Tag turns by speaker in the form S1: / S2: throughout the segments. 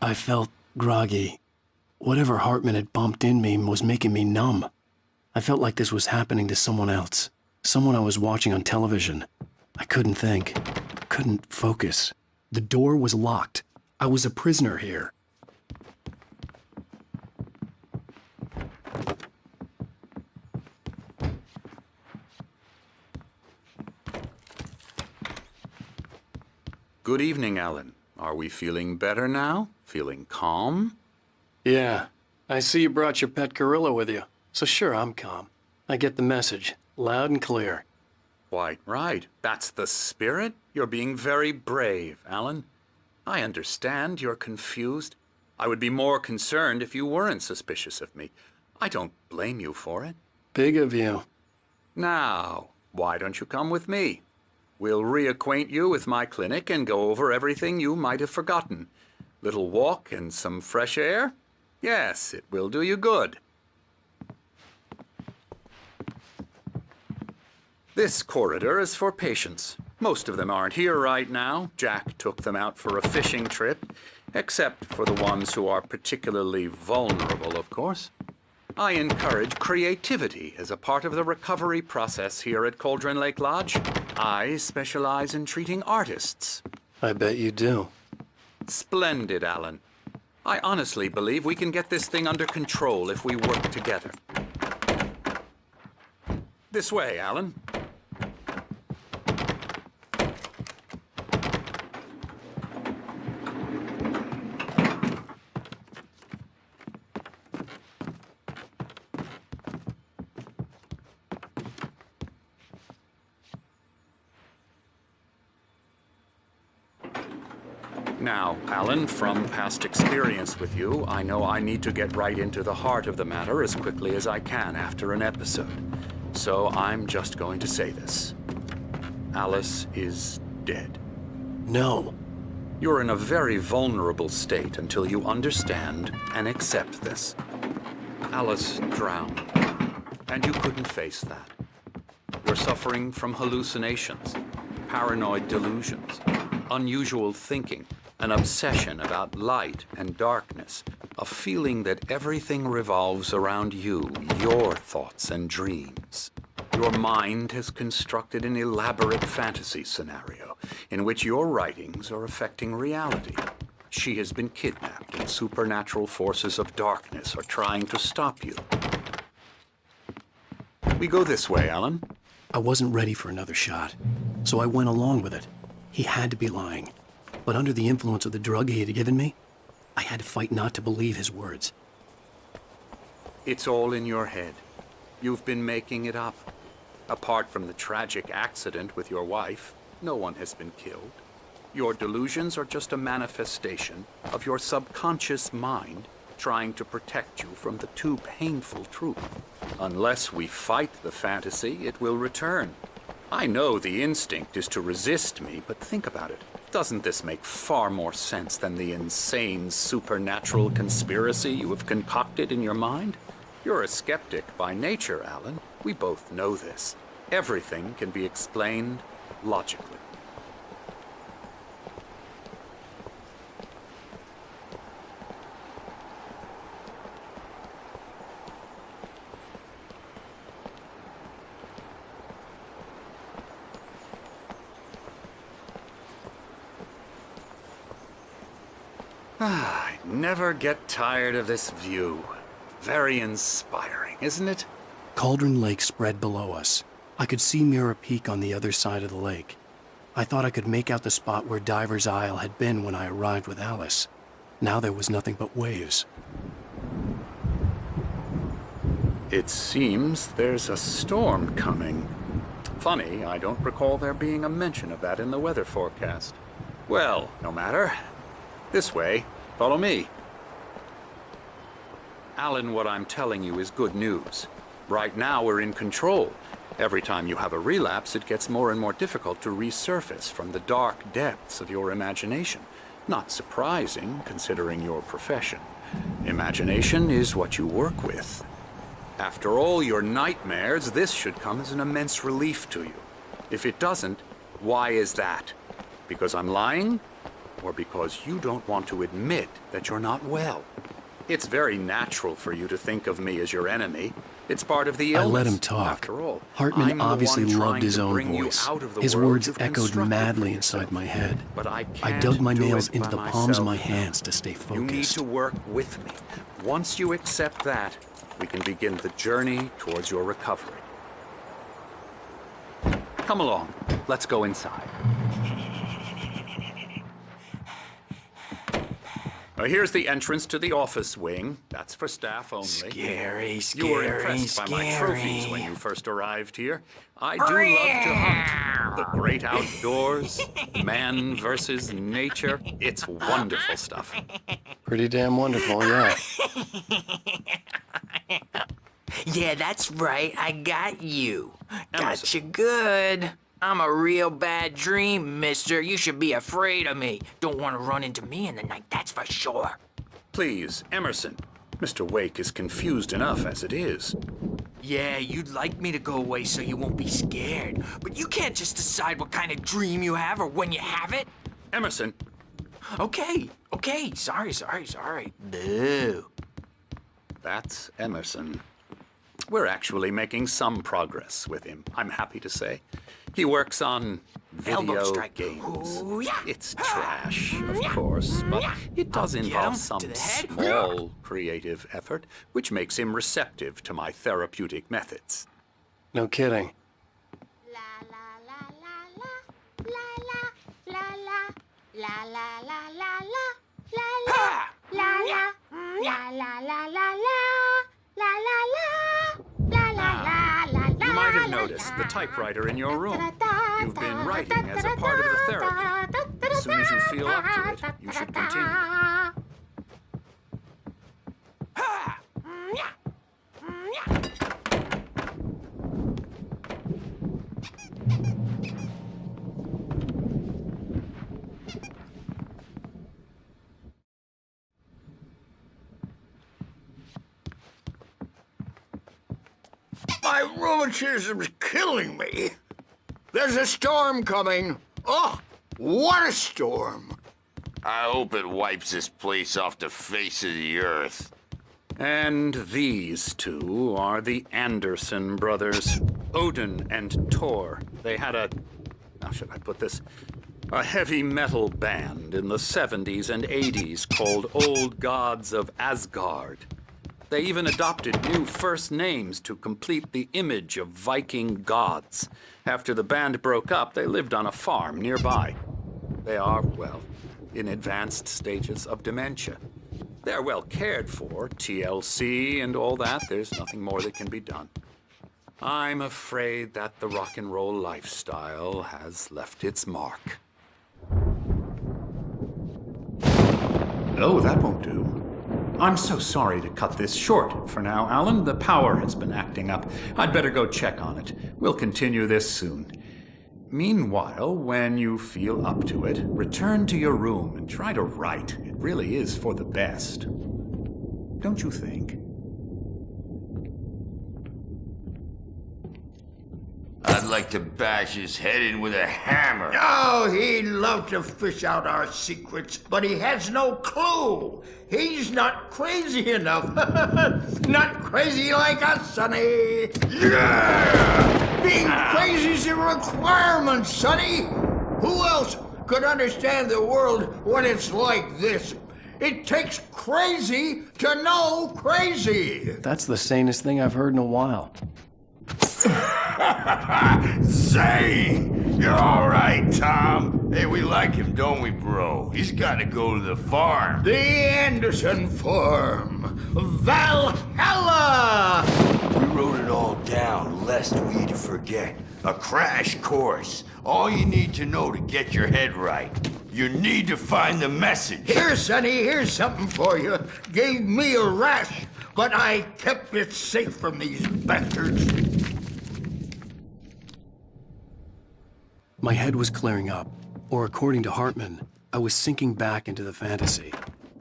S1: I felt groggy. Whatever Hartman had bumped in me was making me numb. I felt like this was happening to someone else. Someone I was watching on television. I couldn't think. Couldn't focus. The door was locked. I was a prisoner here.
S2: Good evening, Alan. Are we feeling better now? Feeling calm?
S1: Yeah. I see you brought your pet gorilla with you. So sure, I'm calm. I get the message. Loud and clear.
S2: Quite right. That's the spirit. You're being very brave, Alan. I understand you're confused. I would be more concerned if you weren't suspicious of me. I don't blame you for it.
S1: Big of you.
S2: Now, why don't you come with me? We'll reacquaint you with my clinic and go over everything you might have forgotten. Little walk and some fresh air? Yes, it will do you good. This corridor is for patients. Most of them aren't here right now. Jack took them out for a fishing trip, except for the ones who are particularly vulnerable, of course. I encourage creativity as a part of the recovery process here at Cauldron Lake Lodge. I specialize in treating artists.
S1: I bet you do.
S2: Splendid, Alan. I honestly believe we can get this thing under control if we work together. This way, Alan. Now, Alan, from past experience with you, I know I need to get right into the heart of the matter as quickly as I can after an episode. So I'm just going to say this. Alice is dead.
S1: No.
S2: You're in a very vulnerable state until you understand and accept this. Alice drowned, and you couldn't face that. You're suffering from hallucinations, paranoid delusions, unusual thinking, an obsession about light and darkness, a feeling that everything revolves around you, your thoughts and dreams. Your mind has constructed an elaborate fantasy scenario in which your writings are affecting reality. She has been kidnapped and supernatural forces of darkness are trying to stop you. We go this way, Alan.
S1: I wasn't ready for another shot, so I went along with it. He had to be lying. But under the influence of the drug he had given me, I had to fight not to believe his words.
S2: It's all in your head. You've been making it up. Apart from the tragic accident with your wife, no one has been killed. Your delusions are just a manifestation of your subconscious mind trying to protect you from the too painful truth. Unless we fight the fantasy, it will return. I know the instinct is to resist me, but think about it. Doesn't this make far more sense than the insane supernatural conspiracy you have concocted in your mind? You're a skeptic by nature, Alan. We both know this. Everything can be explained logically. I never get tired of this view. Very inspiring, isn't it?
S1: Cauldron Lake spread below us. I could see Mirror Peak on the other side of the lake. I thought I could make out the spot where Diver's Isle had been when I arrived with Alice. Now there was nothing but waves.
S2: It seems there's a storm coming. Funny, I don't recall there being a mention of that in the weather forecast. Well, no matter. This way. Follow me. Alan, what I'm telling you is good news. Right now, we're in control. Every time you have a relapse, it gets more and more difficult to resurface from the dark depths of your imagination. Not surprising, considering your profession. Imagination is what you work with. After all your nightmares, this should come as an immense relief to you. If it doesn't, why is that? Because I'm lying? or because you don't want to admit that you're not well. It's very natural for you to think of me as your enemy. It's part of the illness.
S1: I let him talk.
S2: After all,
S1: Hartman
S2: I'm the
S1: obviously
S2: one
S1: loved
S2: trying
S1: his
S2: to
S1: own
S2: bring you
S1: voice.
S2: out of the
S1: His
S2: world
S1: words
S2: you've
S1: echoed
S2: constructed
S1: madly
S2: for
S1: inside
S2: yourself.
S1: my head.
S2: But I
S1: I
S2: can't
S1: dug my
S2: do
S1: nails
S2: it
S1: into
S2: by
S1: the palms of my
S2: myself.
S1: hands to stay
S2: You need
S1: focused.
S2: to work with me. Once you accept that, we can begin the journey towards your recovery. Come along. Let's go inside. Here's the entrance to the office wing. That's for staff only.
S3: Scary,
S2: You were impressed by my trophies when you first arrived here. I do love to hunt. The great outdoors, man versus nature. It's wonderful stuff.
S1: Pretty damn wonderful, yeah.
S3: Yeah, that's right. I got you. Got
S2: Emerson.
S3: you good. I'm a real bad dream, mister. You should be afraid of me. Don't want to run into me in the night, that's for sure.
S2: Please, Emerson. Mr. Wake is confused enough as it is.
S3: Yeah, you'd like me to go away so you won't be scared. But you can't just decide what kind of dream you have or when you have it.
S2: Emerson,
S3: Okay. Sorry. Boo.
S2: that's Emerson. We're actually making some progress with him, I'm happy to say. He works on
S3: Elbow
S2: video
S3: strike.
S2: games.
S3: Ooh, yeah.
S2: It's trash, of course, but it does
S3: Get
S2: involve
S3: him
S2: some
S3: to the head.
S2: small creative effort, which makes him receptive to my therapeutic methods.
S1: No kidding.
S4: La la la la la la la la la la la la la
S3: Ha!
S4: la la la la la la la
S2: You might have noticed the typewriter in your room. You've been writing as a part of the therapy. As soon as you feel up to it, you should continue.
S5: My rheumatism's killing me. There's a storm coming. Oh, what a storm.
S6: I hope it wipes this place off the face of the earth.
S2: And these two are the Anderson brothers, Odin and Thor. They had how should I put this? A heavy metal band in the 70s and 80s called Old Gods of Asgard. They even adopted new first names to complete the image of Viking gods. After the band broke up, they lived on a farm nearby. They are, well, in advanced stages of dementia. They're well cared for, TLC and all that. There's nothing more that can be done. I'm afraid that the rock and roll lifestyle has left its mark. Oh, that won't do. I'm so sorry to cut this short for now, Alan. The power has been acting up. I'd better go check on it. We'll continue this soon. Meanwhile, when you feel up to it, return to your room and try to write. It really is for the best. Don't you think?
S6: I'd like to bash his head in with a hammer.
S5: Oh, he'd love to fish out our secrets, but he has no clue. He's not crazy enough. Not crazy like us, Sonny.
S6: Yeah!
S5: Being crazy's a requirement, Sonny. Who else could understand the world when it's like this? It takes crazy to know crazy.
S1: That's the sanest thing I've heard in a while.
S6: Say, you're all right, Tom. Hey, we like him, don't we, bro? He's got to go to the farm.
S5: The Anderson Farm. Valhalla!
S6: We wrote it all down, lest we'd forget. A crash course. All you need to know to get your head right. You need to find the message.
S5: Here, Sonny, here's something for you. Gave me a rash, but I kept it safe from these bastards.
S1: My head was clearing up, or according to Hartman, I was sinking back into the fantasy.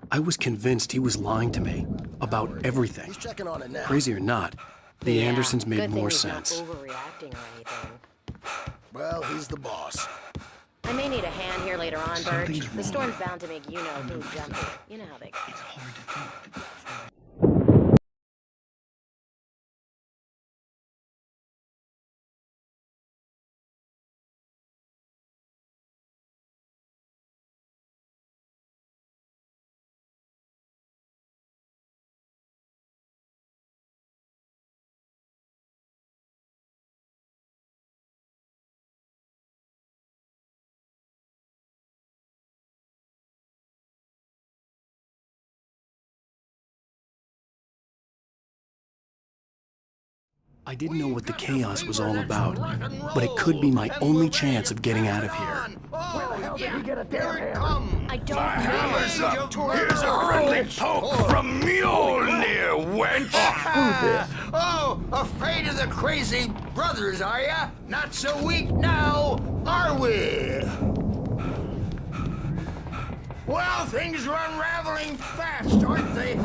S1: I was convinced he was lying to me about everything.
S7: He's checking on it now.
S1: Crazy or not, the
S8: Yeah,
S1: Andersons made
S8: good thing
S1: more
S8: he's not
S1: sense.
S8: overreacting or anything.
S7: Well, he's the boss. I may need a hand here later on, Birch. The storm's bound to make you-know-who jumpy. You know how they go.
S1: I didn't know what the chaos was all about, but it could be my only chance of getting out of here.
S7: I don't know.
S6: Here's a friendly poke from Mjolnir, wench!
S5: Oh, afraid of the crazy brothers, are ya? Not so weak now, are we? Well, things are unraveling fast, aren't they?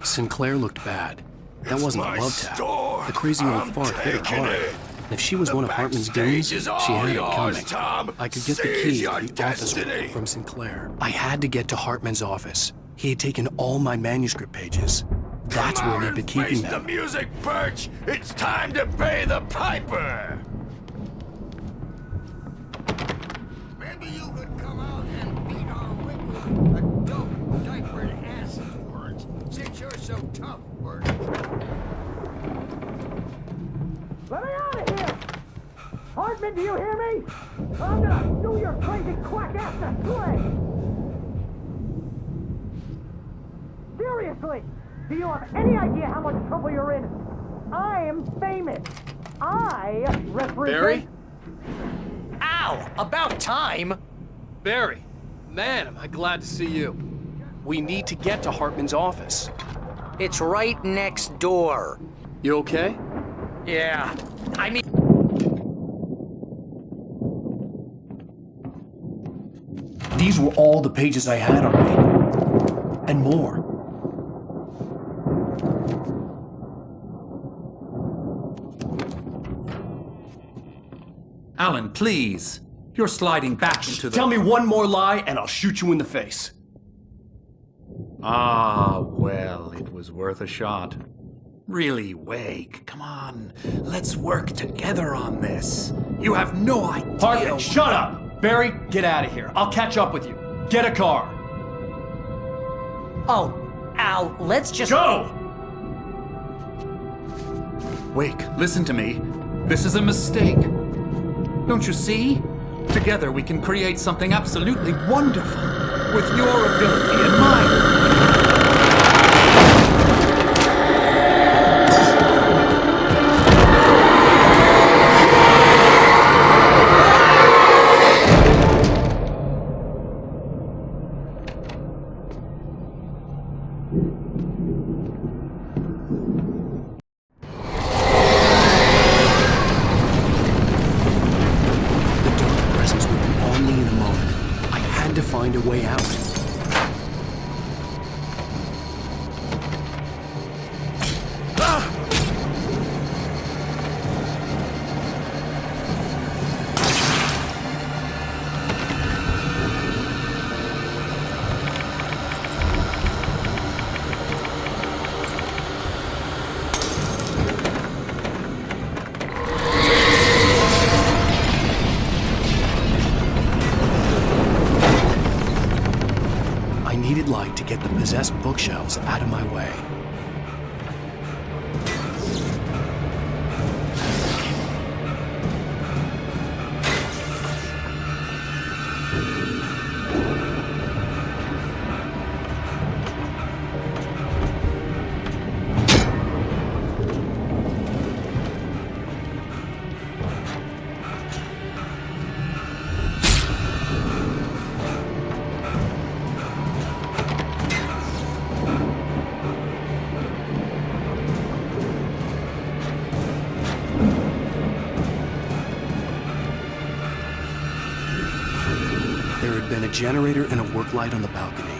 S1: Sinclair looked bad. That
S6: It's
S1: wasn't a
S6: my
S1: love tap.
S6: store.
S1: The crazy old
S6: I'm
S1: fart hit her
S6: taking
S1: hard.
S6: it.
S1: And if she was
S6: The
S1: one of Hartman's
S6: backstage
S1: goons,
S6: is
S1: she
S6: all
S1: had it
S6: yours,
S1: coming.
S6: Tom.
S1: I could get the
S6: Seize
S1: keys
S6: your
S1: to the office room
S6: destiny.
S1: from Sinclair. I had to get to Hartman's office. He had taken all my manuscript pages. That's
S6: Come
S1: where
S6: out
S1: he'd
S6: and
S1: been keeping
S6: face
S1: them.
S6: the music, Birch. It's time to pay the piper.
S5: Maybe you could come out and beat our wrinkled, adult, diapered asses for us, since you're so tough, Bert.
S8: Let me out of here! Hartman, do you hear me? I'm gonna do your crazy quack ass to slay! Seriously, do you have any idea how much trouble you're in? I am famous. I represent...
S1: Barry?
S3: Ow! About time!
S1: Barry, man, am I glad to see you. We need to get to Hartman's office.
S3: It's right next door.
S1: You okay?
S3: Yeah. I mean...
S1: These were all the pages I had on me. And more.
S2: Alan, please. You're sliding back into the...
S1: Tell me one more lie and I'll shoot you in the face.
S2: Ah, well, it was worth a shot. Really, Wake, come on. Let's work together on this. You have no idea...
S1: Hartman, shut up! Barry, get out of here. I'll catch up with you. Get a car.
S3: Oh, Al, let's just...
S1: Go!
S2: Wake, listen to me. This is a mistake. Don't you see? Together we can create something absolutely wonderful. With your ability and mine.
S1: The dark presence would be on me in a moment. I had to find a way out. I needed light to get the possessed bookshelves out of my way. There had been a generator and a work light on the balcony.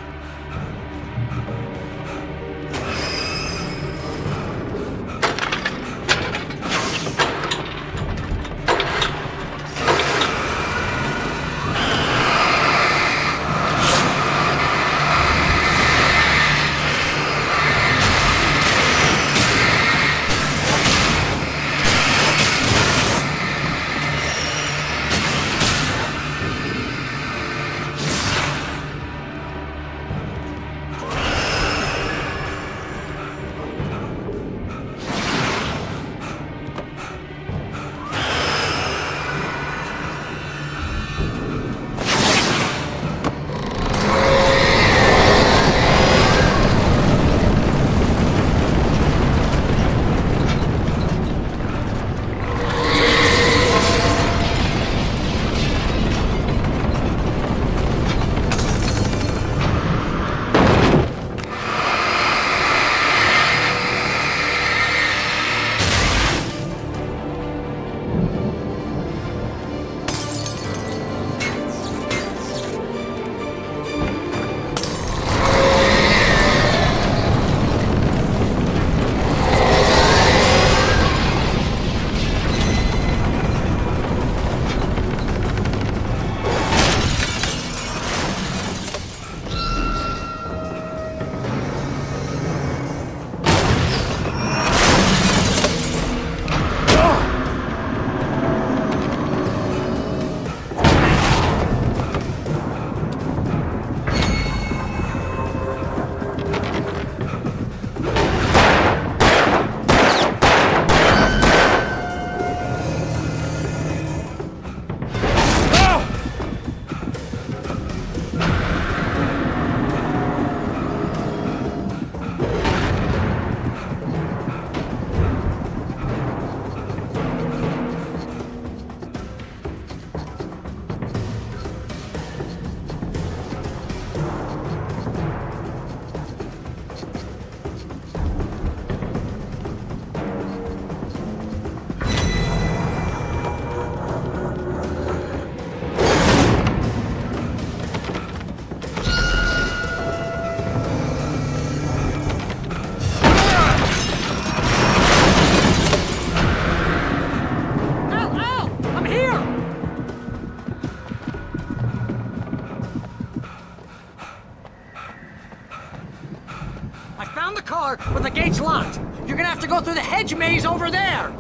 S8: around the car, but the gate's locked. You're gonna have to go through the hedge maze over there.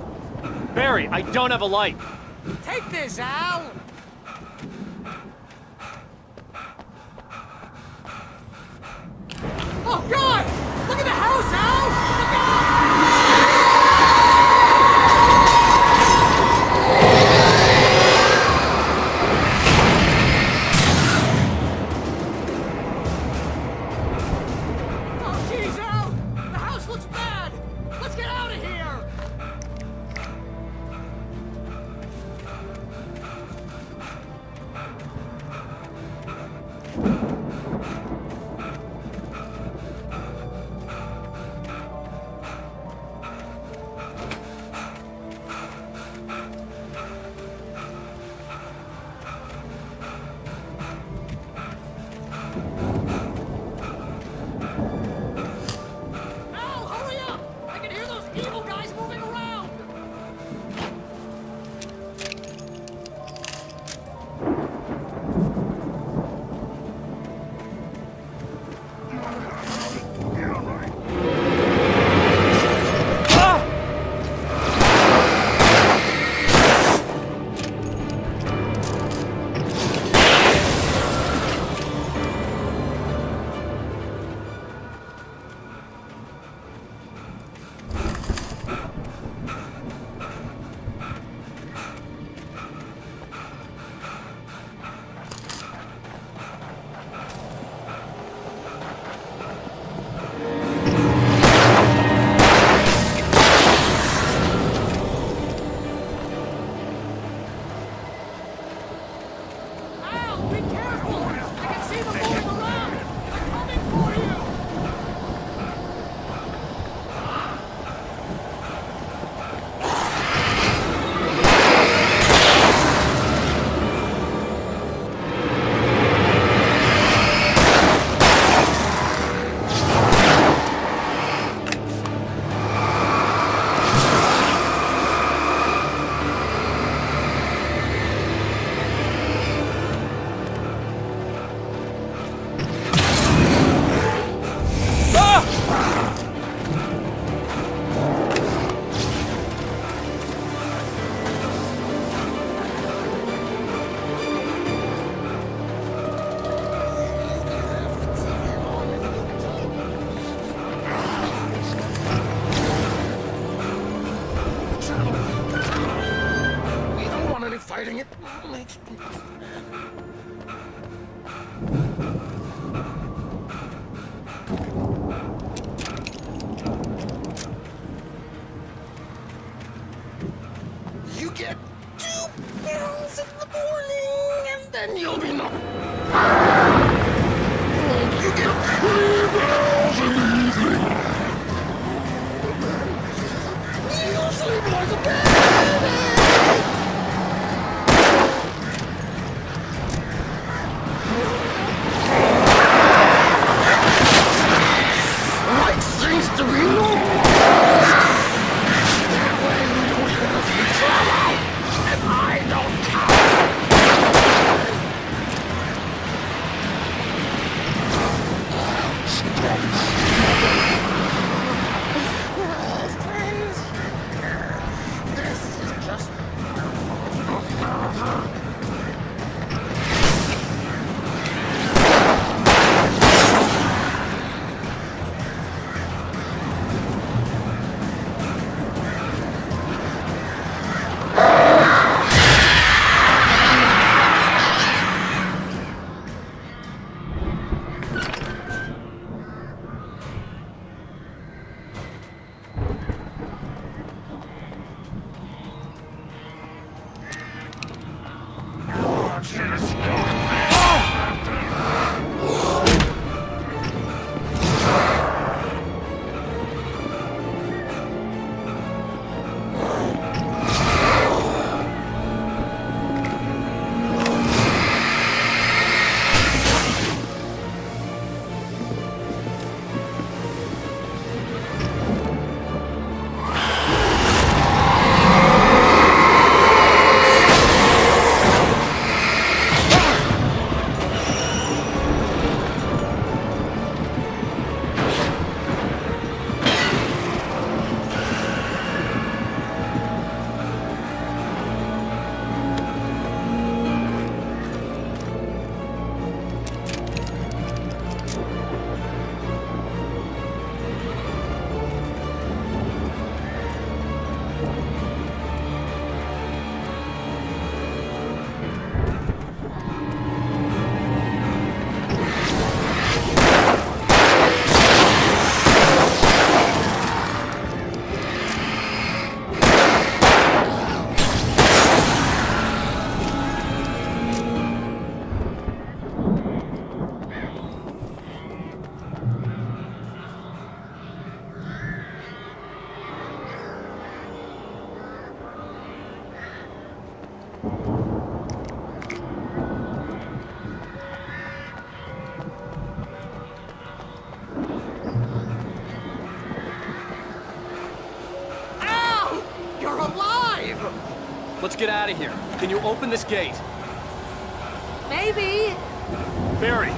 S9: Barry, I don't have a light.
S8: Take this, Al. Oh, God! Look at the house, Al! Look out! Oh, jeez, Al! The house looks bad! Let's get out of here! Al, hurry up! I can hear those evil guys moving around! Al, be careful! I can see them moving around! They're coming for you! We don't want any fighting. It makes people mad. You get 2 pills in the morning, and then you'll be normal. You get 3 pills in the evening. You'll sleep like a baby.
S9: Let's get out of here. Can you open this gate?
S3: Maybe.
S9: Barry!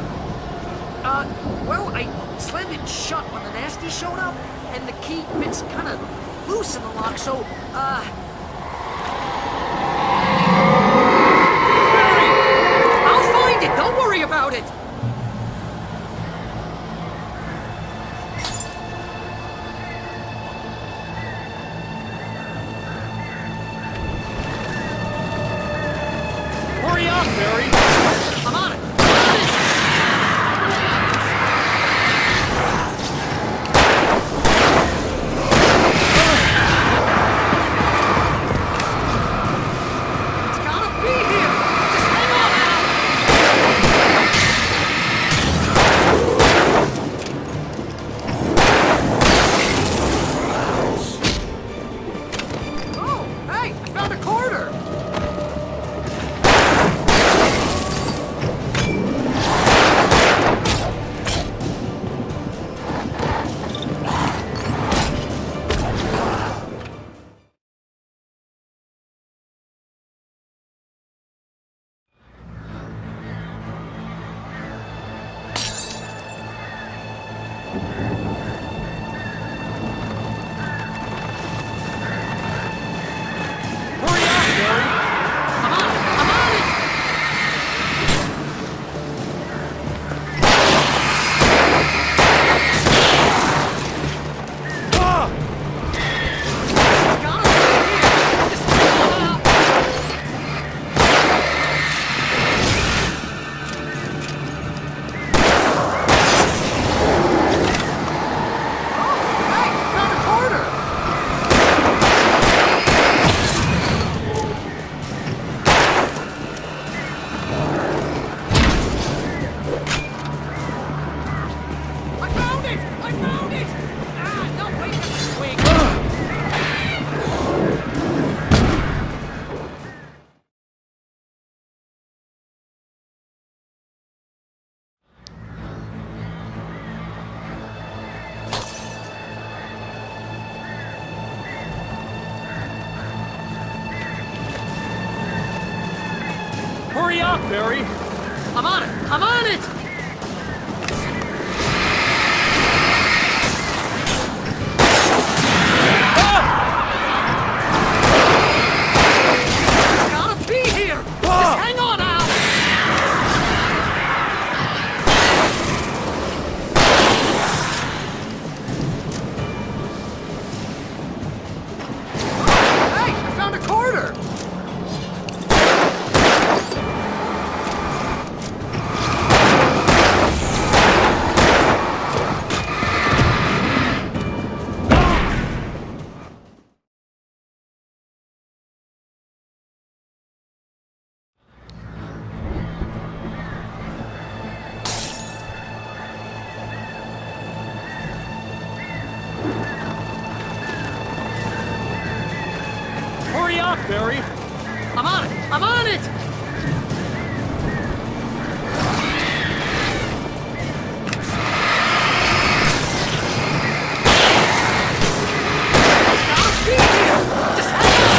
S3: Well, I slammed it shut when the nasty showed up, and the key fits kind of loose in the lock, so, Barry! I'll find it! Don't worry about it!
S9: Hurry up, Barry!
S3: I'm on it! I'm on it! It's gotta be here! Just hang on now! Oh, hey! I found a quarter!
S9: Hurry up, Barry!
S3: I'm on it! I'm on it!
S9: Ah!
S3: It's gotta be here! Just hang on now! Oh, hey! Found a quarter! I found it! I found it! Ah, no, wait, that's a swing.
S9: Hurry up, Barry!
S3: I'm on it! I'm on it! It's gotta be here! Just hang on now! Hey, I found a quarter!
S9: Hurry up, Barry!
S3: I'm on it! I'm on it! It's gotta be here! Just hang on!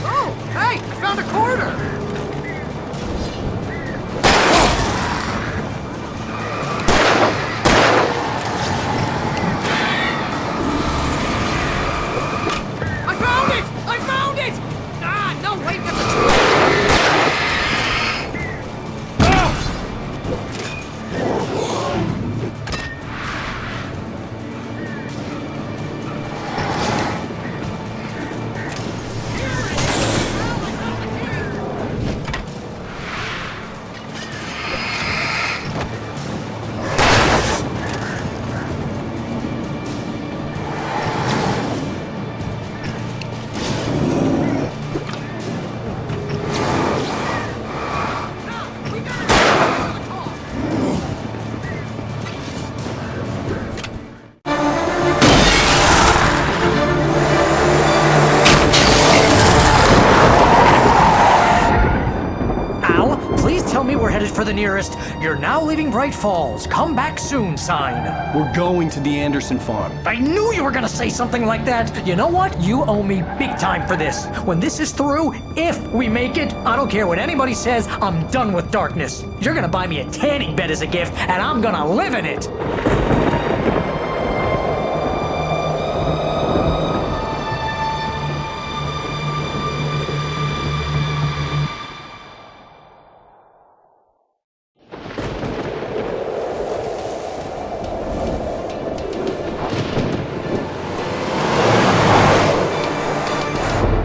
S3: Oh, hey! I found a quarter! I found it! I found it! Ah, no, wait, that's a trick!
S8: headed for the nearest "You're now leaving Bright Falls. Come back soon" sign.
S1: We're going to the Anderson farm.
S8: I knew you were gonna say something like that. You know what? You owe me big time for this. When this is through, if we make it, I don't care what anybody says, I'm done with darkness. You're gonna buy me a tanning bed as a gift, and I'm gonna live in it.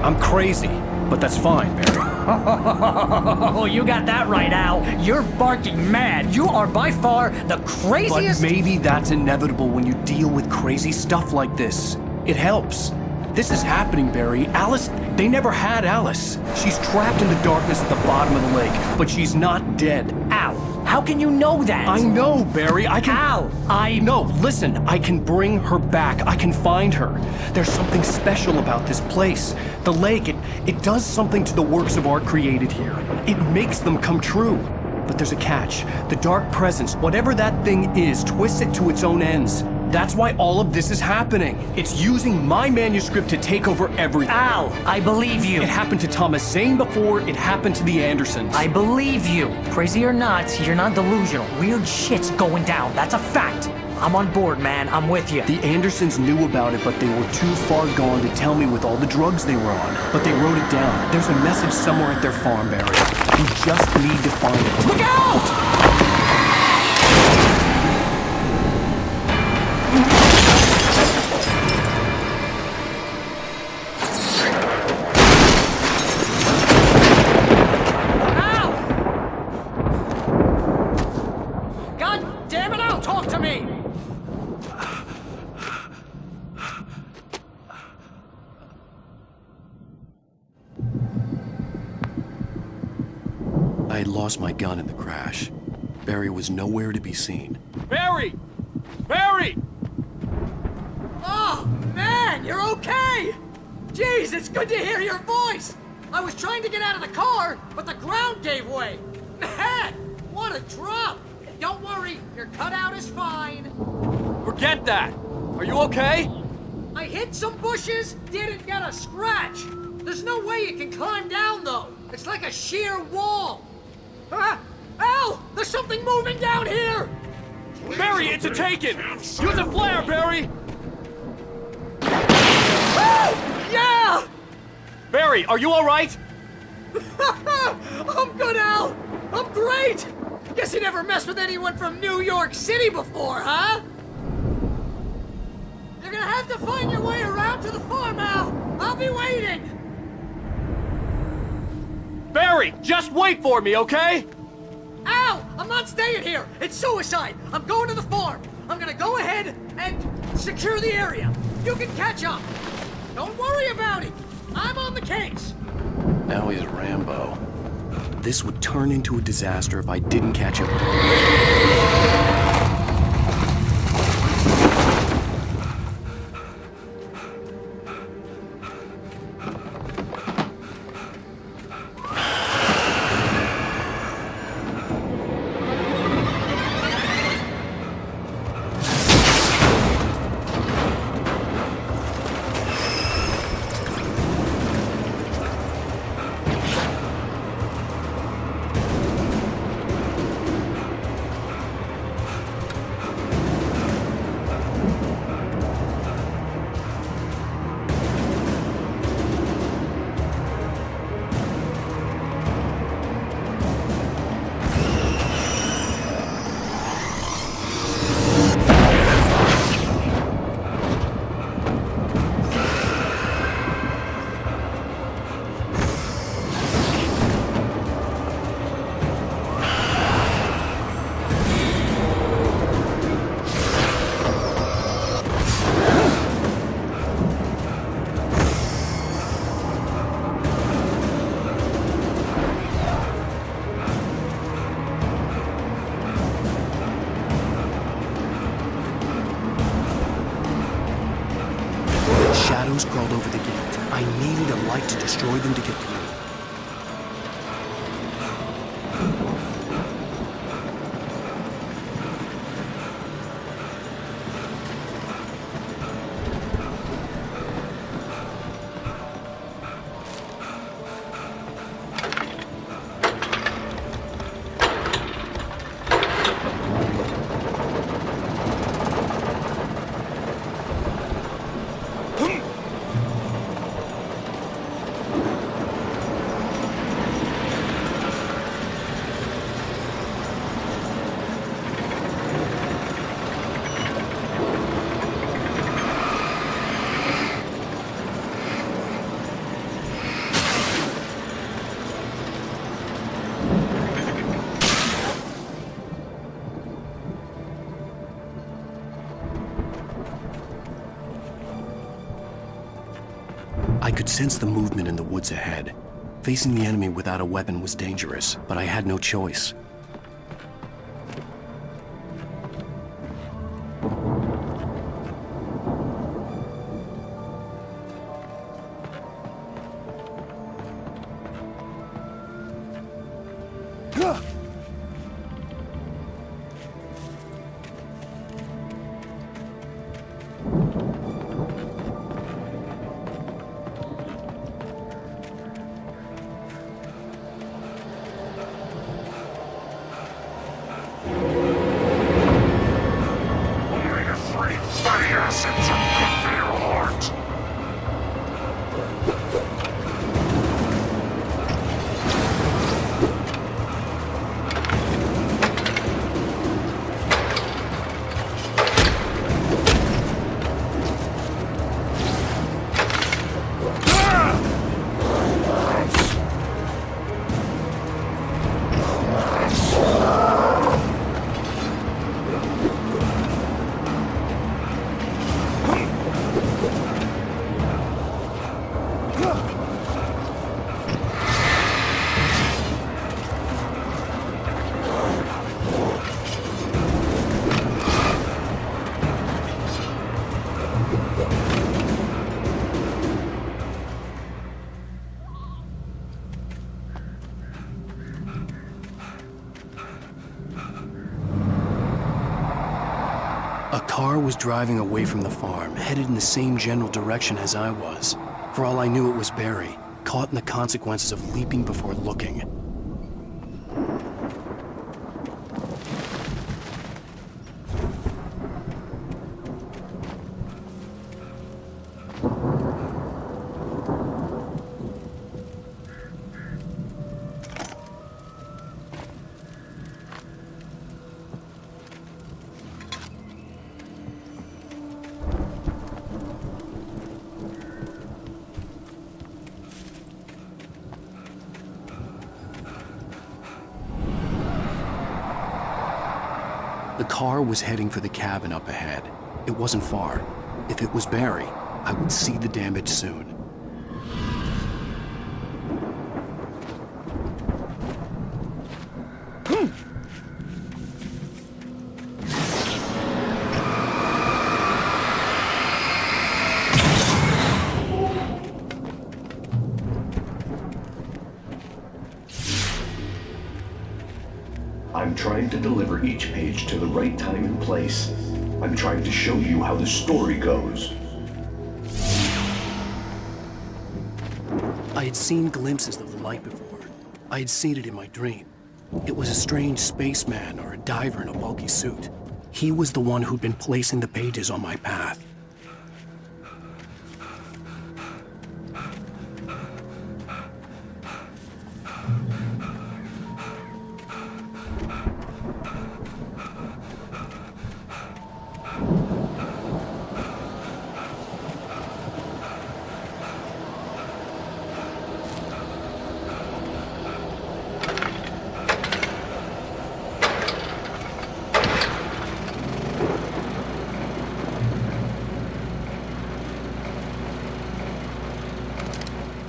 S1: I'm crazy, but that's fine, Barry.
S8: Oh, you got that right, Al. You're barking mad. You are by far the
S1: But
S8: craziest...
S1: maybe that's inevitable when you deal with crazy stuff like this. It helps. This is happening, Barry. Alice, they never had Alice. She's trapped in the darkness at the bottom of the lake, but she's not dead.
S8: Al, how can you know that?
S1: I know, Barry. I can...
S8: Al,
S1: No, listen. I can bring her back. I can find her. There's something special about this place. The lake, it does something to the works of art created here. It makes them come true. But there's a catch. The dark presence, whatever that thing is, twists it to its own ends. That's why all of this is happening. It's using my manuscript to take over everything.
S8: Al, I believe you.
S1: It happened to Thomas Zane before, it happened to the Andersons.
S8: I believe you. Crazy or not, you're not delusional. Weird shit's going down. That's a fact. I'm on board, man. I'm with you.
S1: The Andersons knew about it, but they were too far gone to tell me with all the drugs they were on. But they wrote it down. There's a message somewhere at their farm, Barry. We just need to find it.
S8: Look out!
S1: I had lost my gun in the crash. Barry was nowhere to be seen.
S9: Barry! Barry!
S3: Oh, man, you're okay! Jeez, it's good to hear your voice! I was trying to get out of the car, but the ground gave way! Man, what a drop! Don't worry, your cutout is fine.
S9: Forget that! Are you okay?
S3: I hit some bushes, didn't get a scratch. There's no way you can climb down, though. It's like a sheer wall. Al! There's something moving down here!
S9: Barry, it's a taken! Use a flare, Barry!
S3: Oh! Yeah!
S9: Barry, are you alright?
S3: I'm good, Al! I'm great! Guess you never messed with anyone from New York City before, huh? You're gonna have to find your way around to the farm, Al! I'll be waiting!
S9: Barry, just wait for me, okay?
S3: Al! I'm not staying here! It's suicide! I'm going to the farm! I'm gonna go ahead and secure the area. You can catch up. Don't worry about it. I'm on the case.
S1: Now he's Rambo. This would turn into a disaster if I didn't catch up. Shadows crawled over the gate. I needed a light to destroy them to get through. I could sense the movement in the woods ahead. Facing the enemy without a weapon was dangerous, but I had no choice. A car was driving away from the farm, headed in the same general direction as I was. For all I knew, it was Barry, caught in the consequences of leaping before looking. The car was heading for the cabin up ahead. It wasn't far. If it was Barry, I would see the damage soon.
S10: I'm trying to deliver each page to the right time and place. I'm trying to show you how the story goes.
S1: I had seen glimpses of the light before. I had seen it in my dream. It was a strange spaceman or a diver in a bulky suit. He was the one who'd been placing the pages on my path.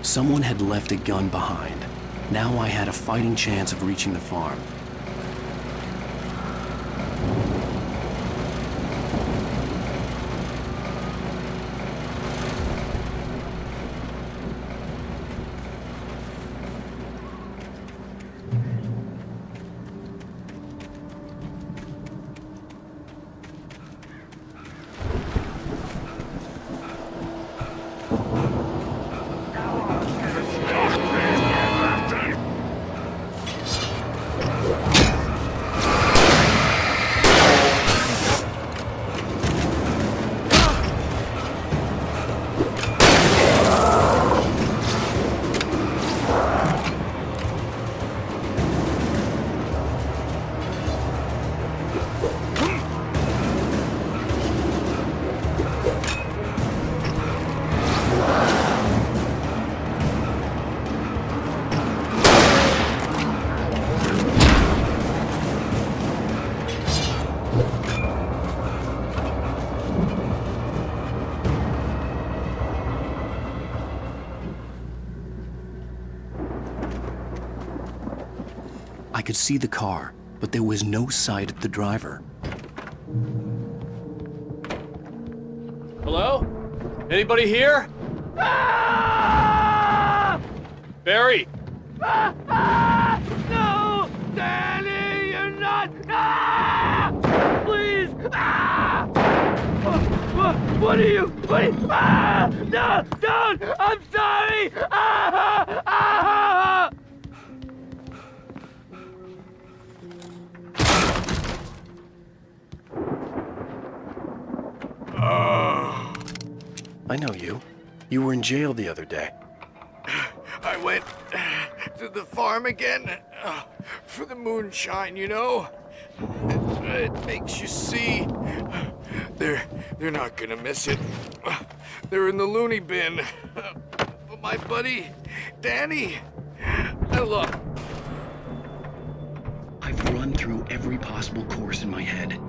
S1: Someone had left a gun behind. Now I had a fighting chance of reaching the farm. I could see the car, but there was no sight of the driver.
S9: Hello? Anybody here? Barry!
S11: No! Danny, you're not! Please! What are you? No! Don't! I'm sorry!
S1: I know you. You were in jail the other day.
S11: I went to the farm again for the moonshine, you know? It makes you see. They're not gonna miss it. They're in the loony bin. But my buddy, Danny, look.
S1: I've run through every possible course in my head.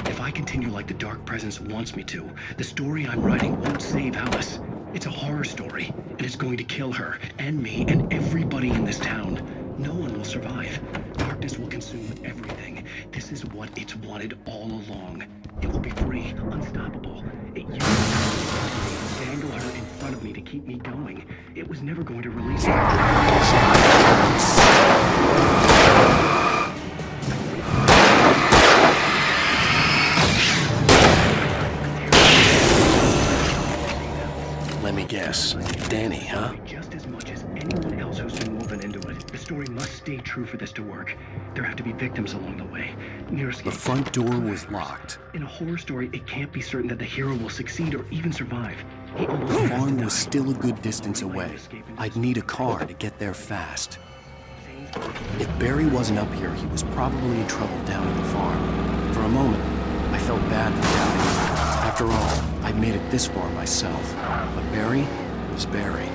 S1: If I continue like the Dark Presence wants me to, the story I'm writing won't save Alice. It's a horror story, and it's going to kill her, and me, and everybody in this town. No one will survive. Darkness will consume everything. This is what it's wanted all along. It will be free, unstoppable. It used to dangle her in front of me to keep me going. It was never going to release Let me guess. Danny, huh? Just as much as anyone else who's been woven into it. The story must stay true for this to work. There have to be victims along the way. Near escape.
S2: The front door was locked.
S1: In a horror story, it can't be certain that the hero will succeed or even survive. He
S2: The
S1: almost has to
S2: farm
S1: die.
S2: was still a good distance away. I'd need a car to get there fast. If Barry wasn't up here, he was probably in trouble down at the farm. For a moment, I felt bad for doubting him. After all, I'd made it this far myself. But Barry was Barry.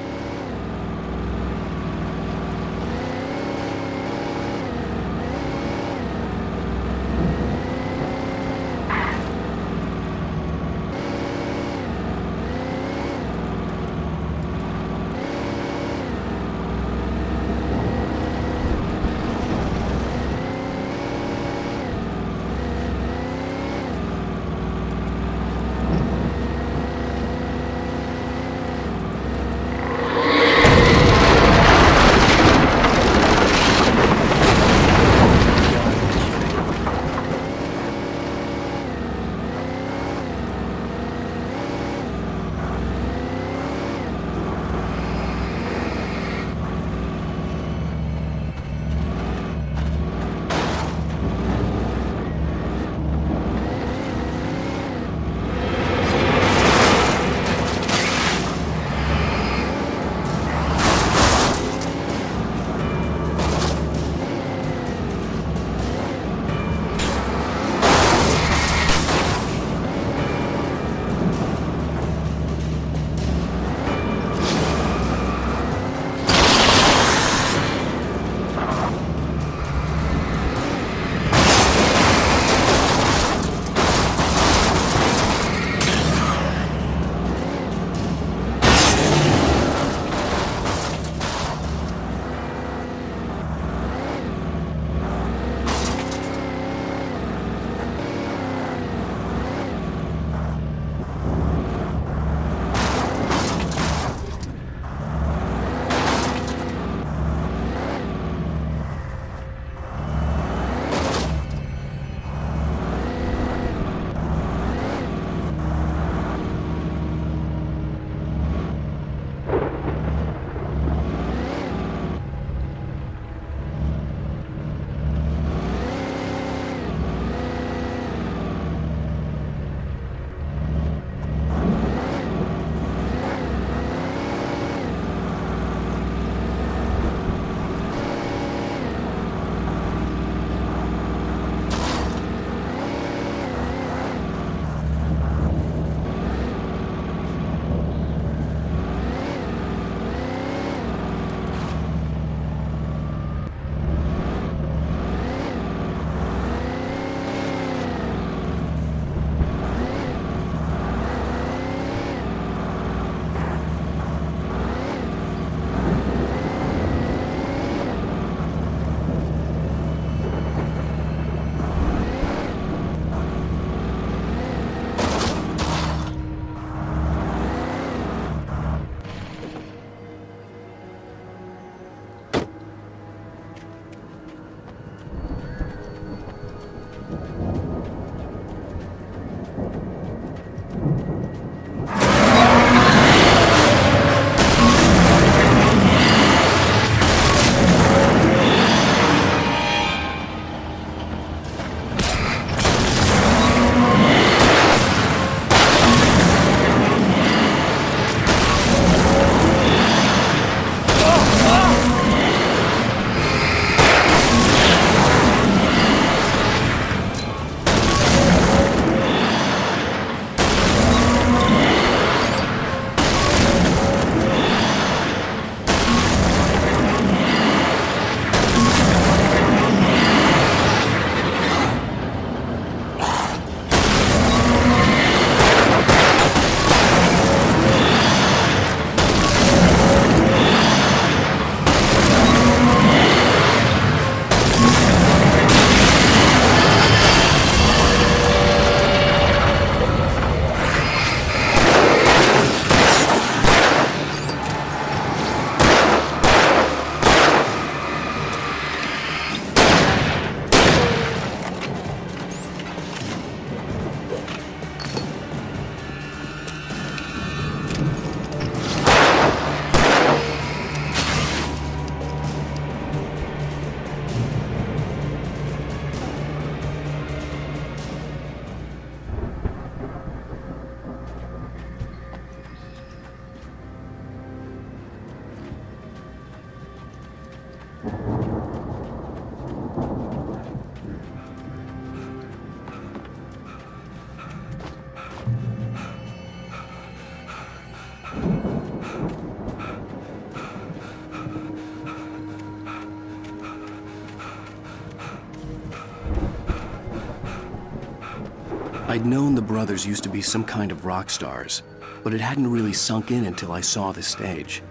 S1: I'd known the brothers used to be some kind of rock stars, but it hadn't really sunk in until I saw the stage.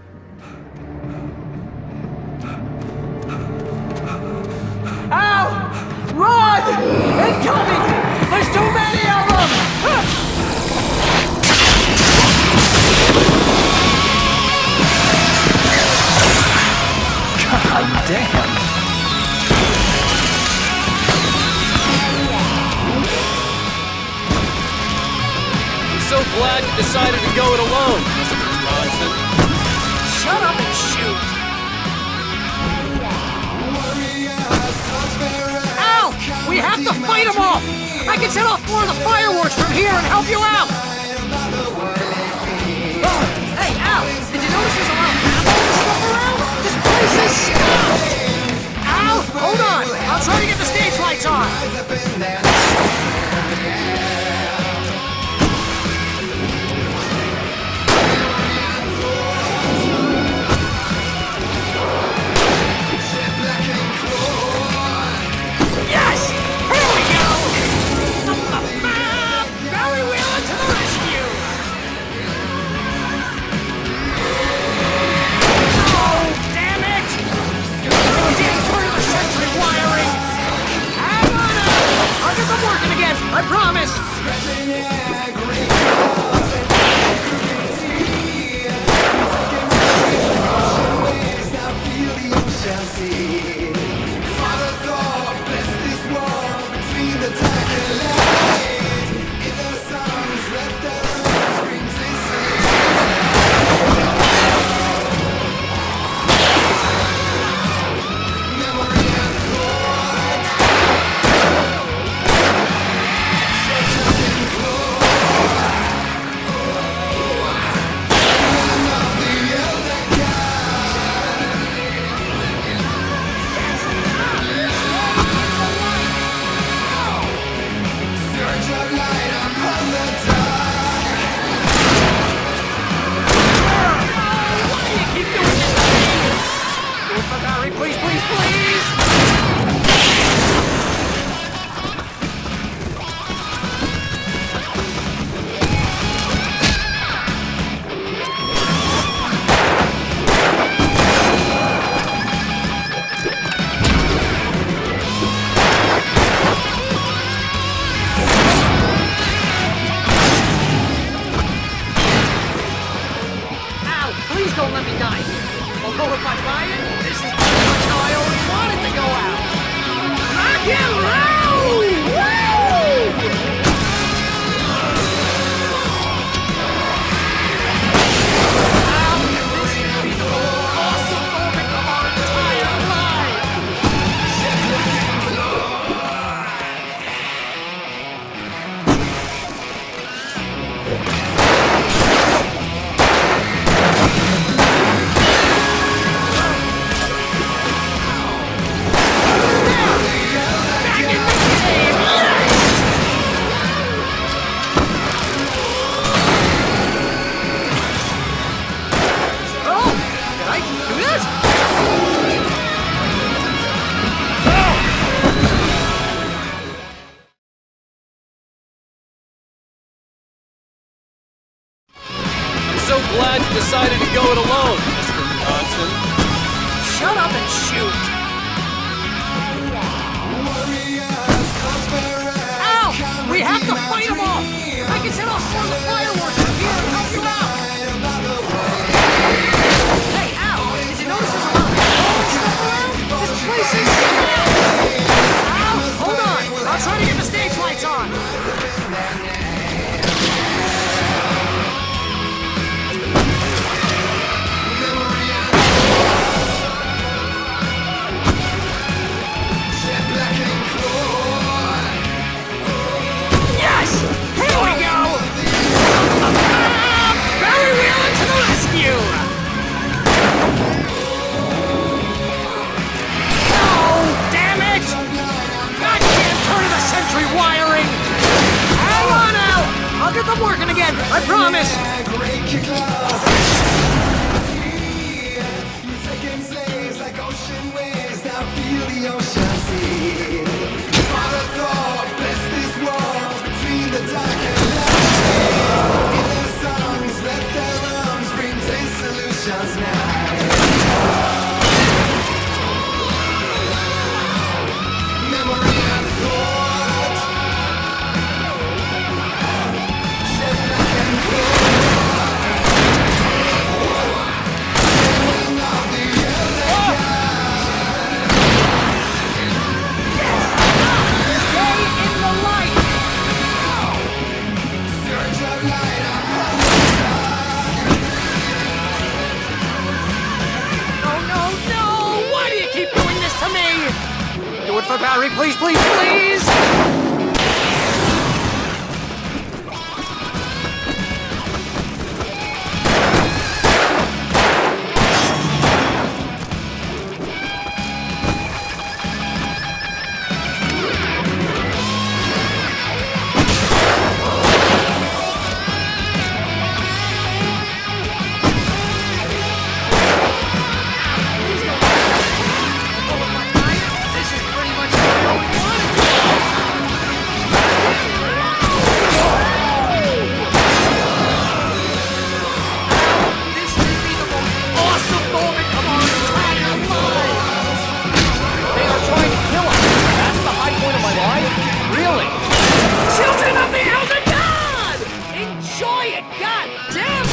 S3: Ow! Run! Incoming! There's too many of them!
S8: God damn.
S9: I'm so glad you decided to go it alone, Mr. Bronson.
S3: Shut up and shoot! Ow! We have to fight them off! I can set off more of the fireworks from here and help you out! Hey, Al! Did you notice there's a lot of ammo and stuff around? This place is stopped! Al, hold on! I'll try to get the stage lights on! Yes! Here we go! Barry Wheeler to the rescue! Oh, damn it! I didn't turn the sentry wiring! Hang on out! I'll get them working again, I promise! Please, please, please! Ow! Please don't let me die! Although if I buy it, this is pretty much how I always wanted to go out! Rock and roll! Woo! Wow, this is the most awesome moment of our entire life!
S9: I'm so glad you decided to go it alone, Mr. Bronson.
S3: Shut up and shoot! Ow! We have to fight them off! I can set off more of the fireworks from here and help you out! Hey, Al! Did you notice there's a lot of ammo and stuff around? This place is stopped! Al, hold on! I'll try to get the stage lights on! it for Barry, please, please, please! Children of the Elder God! Enjoy it, God damn it!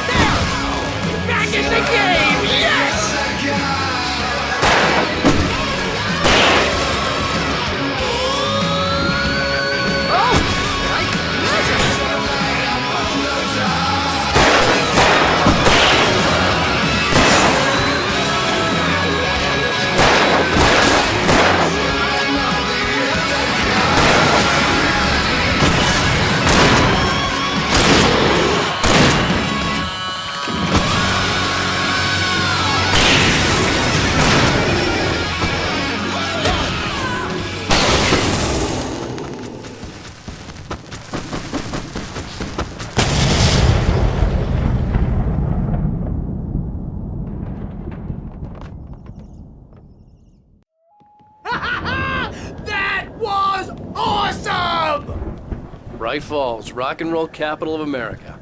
S3: There! Back in the game! Yes! That was awesome!
S9: Bright Falls, rock and roll capital of America.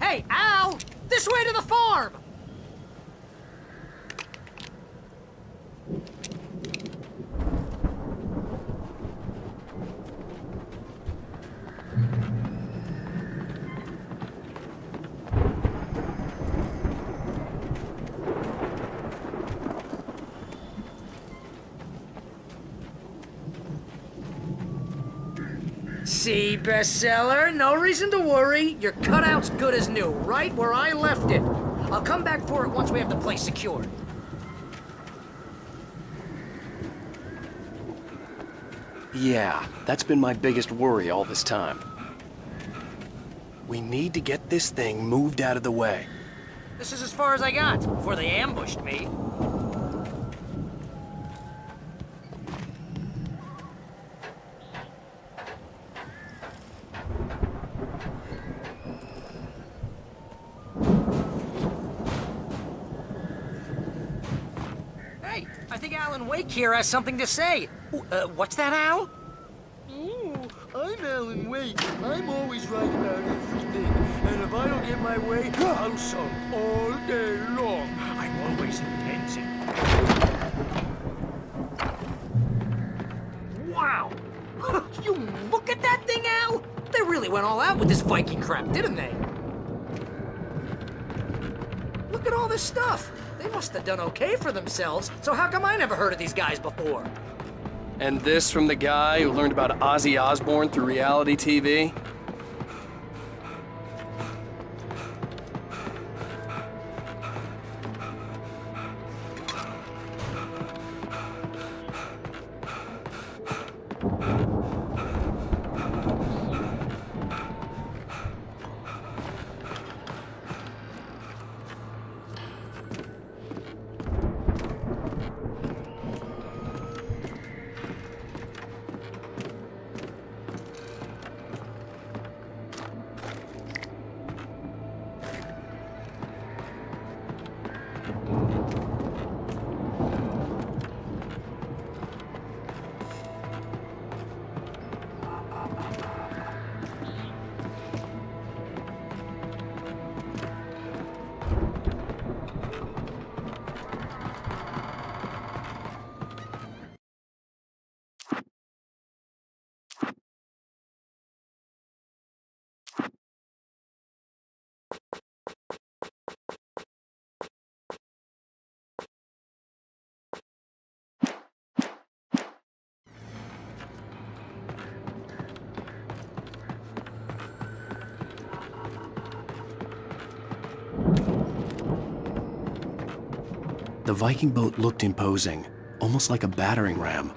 S3: Hey, Al! This way to the farm! See, bestseller? No reason to worry. Your cutout's good as new, right where I left it. I'll come back for it once we have the place secured.
S1: Yeah, that's been my biggest worry all this time. We need to get this thing moved out of the way.
S3: This is as far as I got before they ambushed me. Hey, I think Alan Wake here has something to say. What's that, Al?
S12: Ooh, I'm Alan Wake. I'm always right about everything. And if I don't get my way, I'll sulk all day long. I'm always intensive.
S3: Wow! You look at that thing, Al! They really went all out with this Viking crap, didn't they? Look at all this stuff. They must have done okay for themselves, so how come I never heard of these guys before?
S9: And this from the guy who learned about Ozzy Osbourne through reality TV?
S1: The Viking boat looked imposing, almost like a battering ram.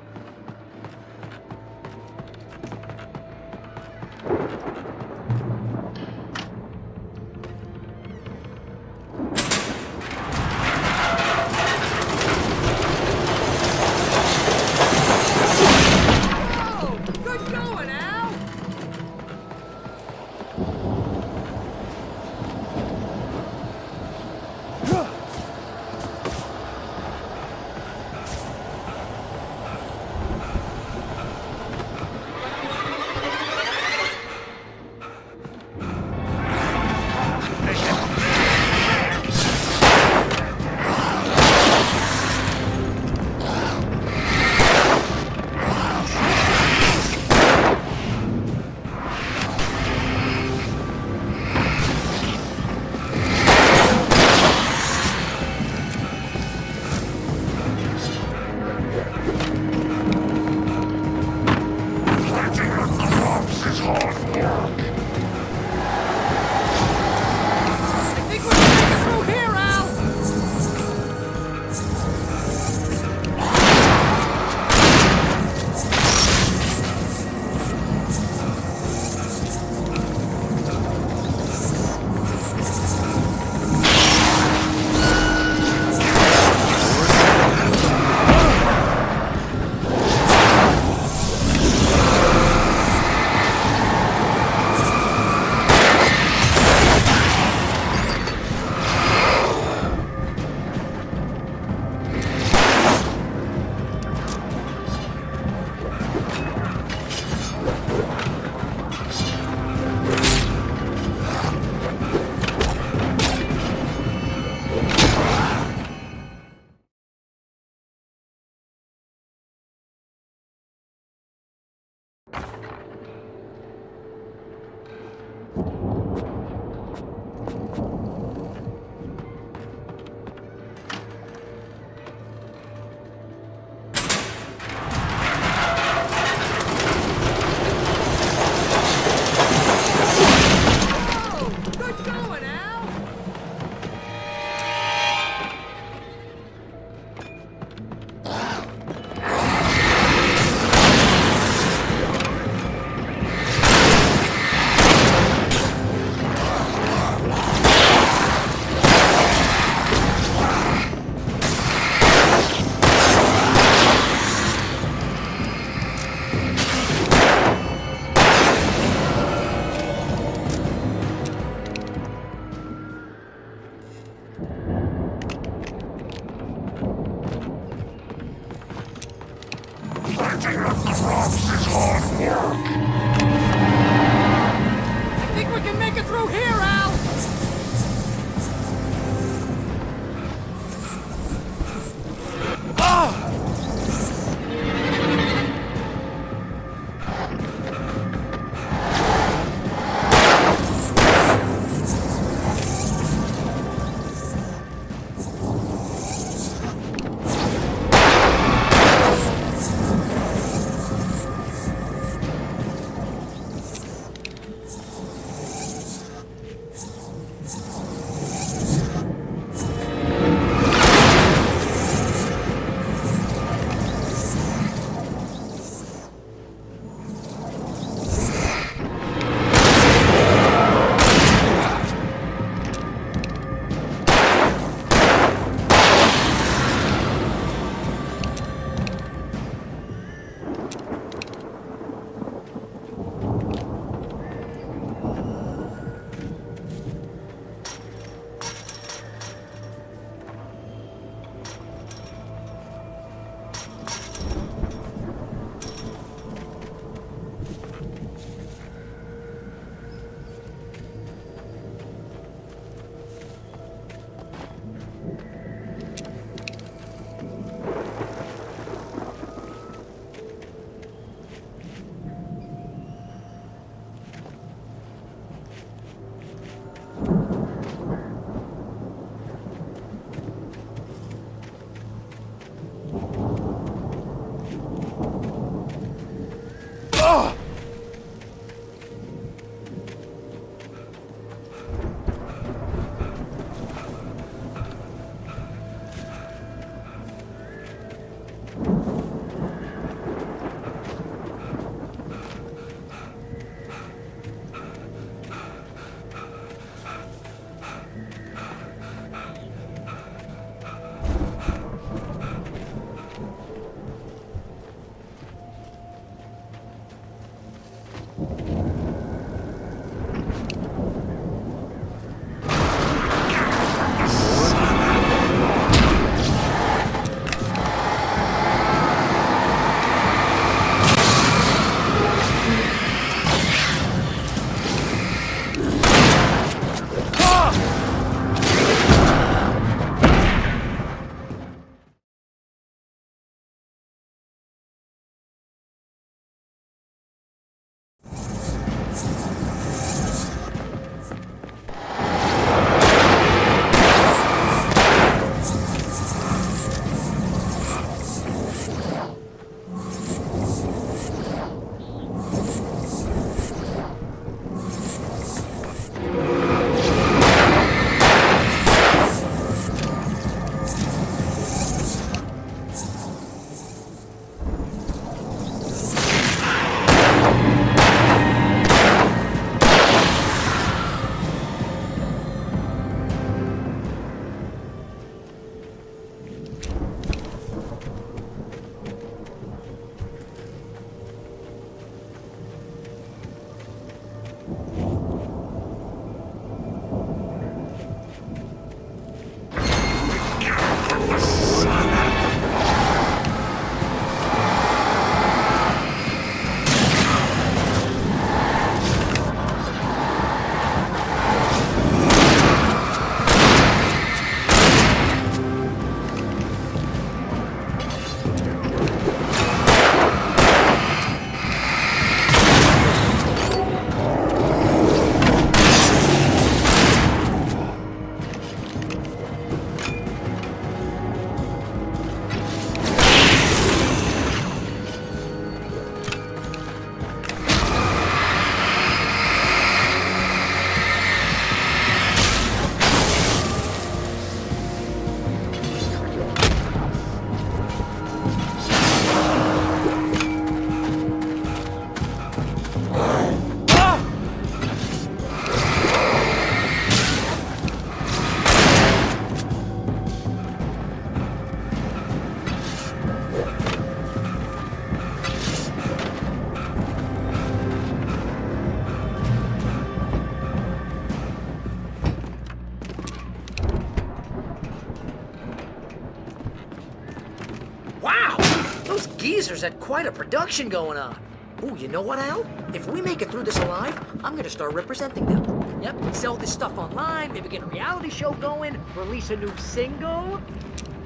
S3: geezers had quite a production going on. Ooh, you know what, Al? If we make it through this alive, I'm gonna start representing them. Yep, sell this stuff online, maybe get a reality show going, release a new single.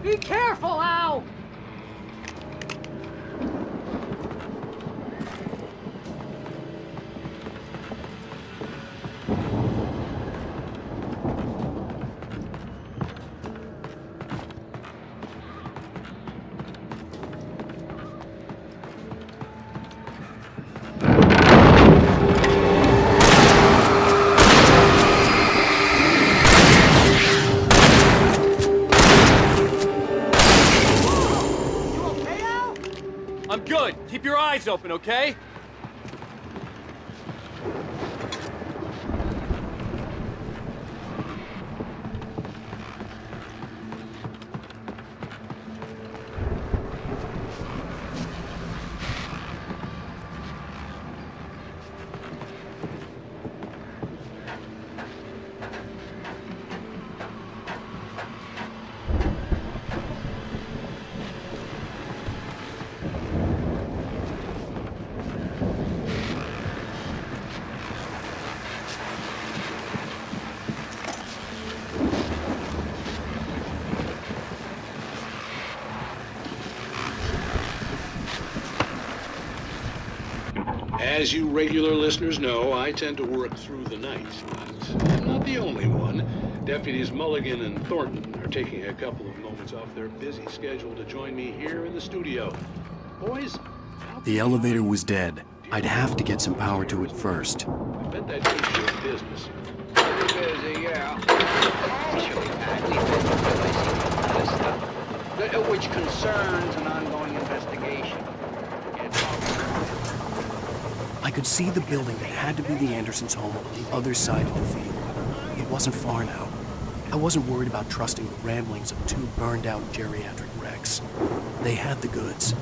S3: Be careful, Al!
S9: I'm good. Keep your eyes open, okay?
S13: As you regular listeners know, I tend to work through the night, but I'm not the only one. Deputies Mulligan and Thornton are taking a couple of moments off their busy schedule to join me here in the studio. Boys,
S1: The elevator was dead. I'd have to get some power to it first.
S13: I bet that keeps you in business.
S14: Pretty busy, yeah. Actually, Pat, we've been releasing a lot of stuff, which concerns an ongoing investigation.
S1: I could see the building that had to be the Andersons' home on the other side of the field. It wasn't far now. I wasn't worried about trusting the ramblings of two burned-out geriatric wrecks. They had the goods.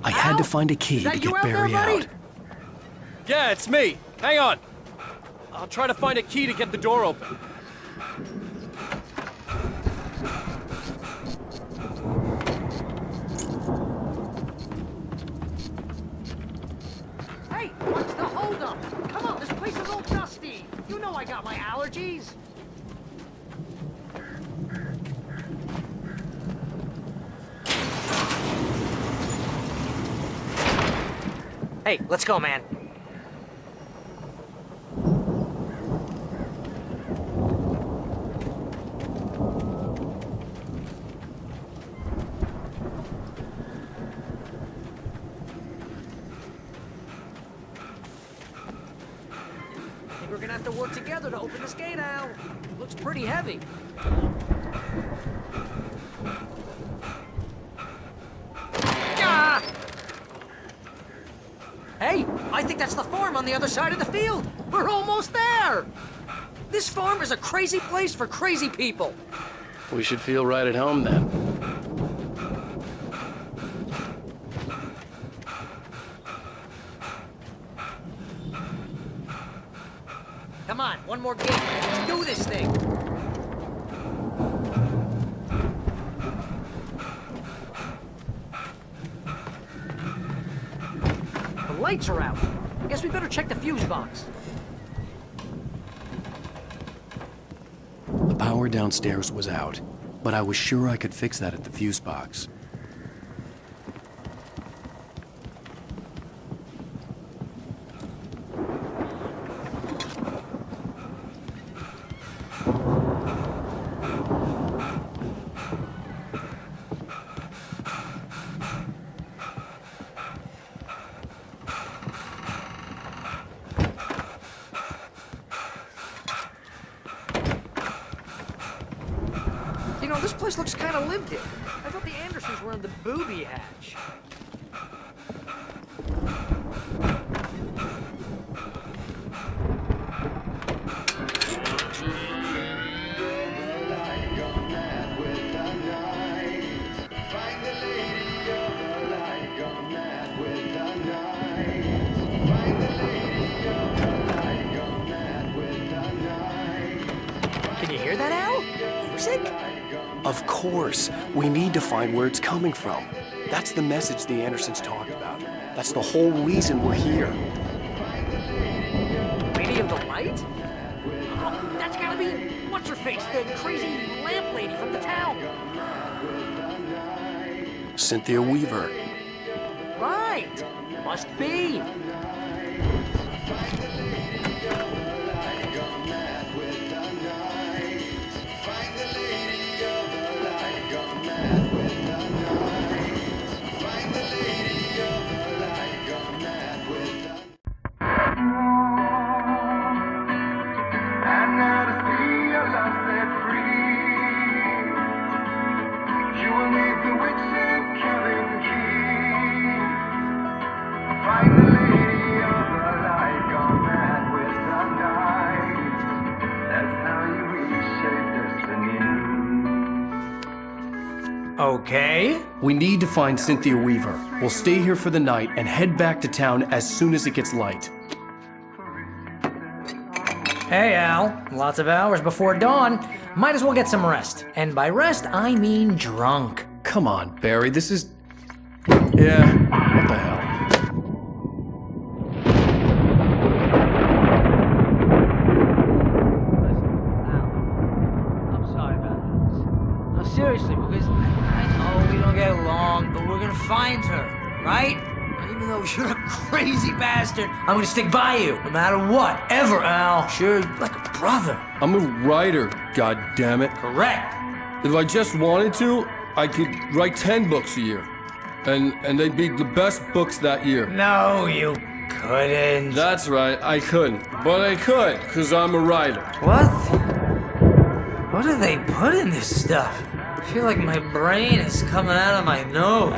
S1: I had to find a key to get Barry out.
S9: Yeah, it's me. Hang on. I'll try to find a key to get the door open.
S3: Hey, what's the holdup? Come on, this place is all dusty. You know I got my allergies. Hey, let's go, man. We're gonna have to work together to open this gate, Al. Looks pretty heavy. Ah! Hey, I think that's the farm on the other side of the field. We're almost there. This farm is a crazy place for crazy people.
S1: We should feel right at home then.
S3: Come on, one more gate. Let's do this thing. The lights are out. Guess we better check the fuse box.
S1: The power downstairs was out, but I was sure I could fix that at the fuse box.
S3: You know, this place looks kind of lived in. I thought the Andersons were in the booby hatch. Can you hear that, Al? Music?
S1: Of course. We need to find where it's coming from. That's the message the Andersons talked about. That's the whole reason we're here.
S3: Lady of the Light? Oh, that's gotta be what's-her-face, the crazy lamp lady from the town.
S1: Cynthia Weaver.
S3: Right. Must be.
S8: Okay.
S1: We need to find Cynthia Weaver. We'll stay here for the night and head back to town as soon as it gets light.
S8: Hey, Al. Lots of hours before dawn. Might as well get some rest. And by rest, I mean drunk.
S1: Come on, Barry, this is... Yeah, what the hell?
S3: I'm sorry about this. No, seriously, because I know we don't get along, but we're gonna find her, right? Even though you're a crazy bastard, I'm gonna stick by you, no matter what, ever, Al. Sure, like a brother.
S15: I'm a writer, goddammit.
S3: Correct.
S15: If I just wanted to, I could write 10 books a year. And they'd be the best books that year.
S8: No, you couldn't.
S15: That's right, I couldn't. But I could, because I'm a writer.
S8: What? What do they put in this stuff? I feel like my brain is coming out of my nose.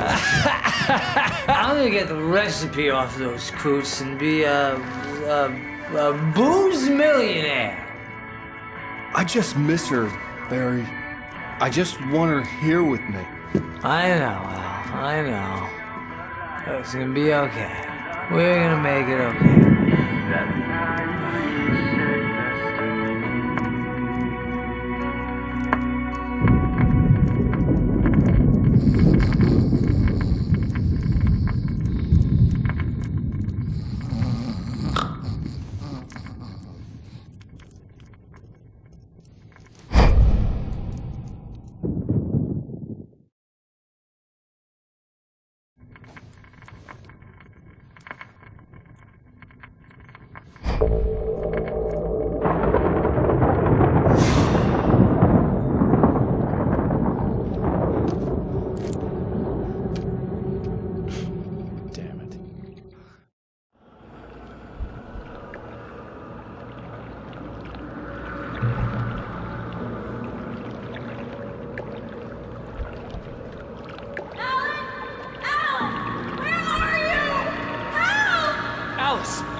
S8: I'm gonna get the recipe off those coots and be a booze millionaire.
S15: I just miss her, Barry. I just want her here with me.
S8: I know, Al. I know.
S16: It's gonna be okay. We're gonna make it okay.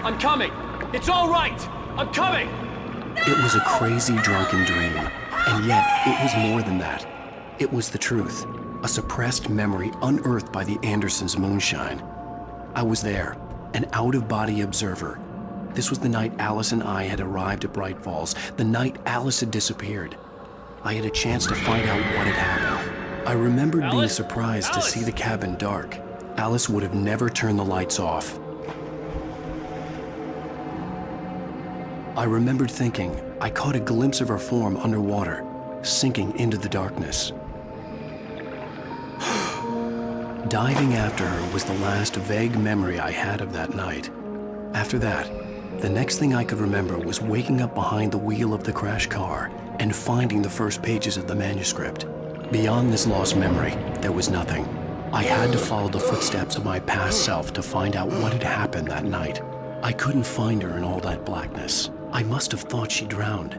S9: I'm coming! It's all right! I'm coming!
S1: It was a crazy, drunken dream. And yet, it was more than that. It was the truth. A suppressed memory unearthed by the Andersons' moonshine. I was there, an out-of-body observer. This was the night Alice and I had arrived at Bright Falls, the night Alice had disappeared. I had a chance to find out what had happened. I remembered being surprised to see the cabin dark. Alice would have never turned the lights off. I remembered thinking I caught a glimpse of her form underwater, sinking into the darkness. Diving after her was the last vague memory I had of that night. After that, the next thing I could remember was waking up behind the wheel of the crash car and finding the first pages of the manuscript. Beyond this lost memory, there was nothing. I had to follow the footsteps of my past self to find out what had happened that night. I couldn't find her in all that blackness. I must have thought she drowned.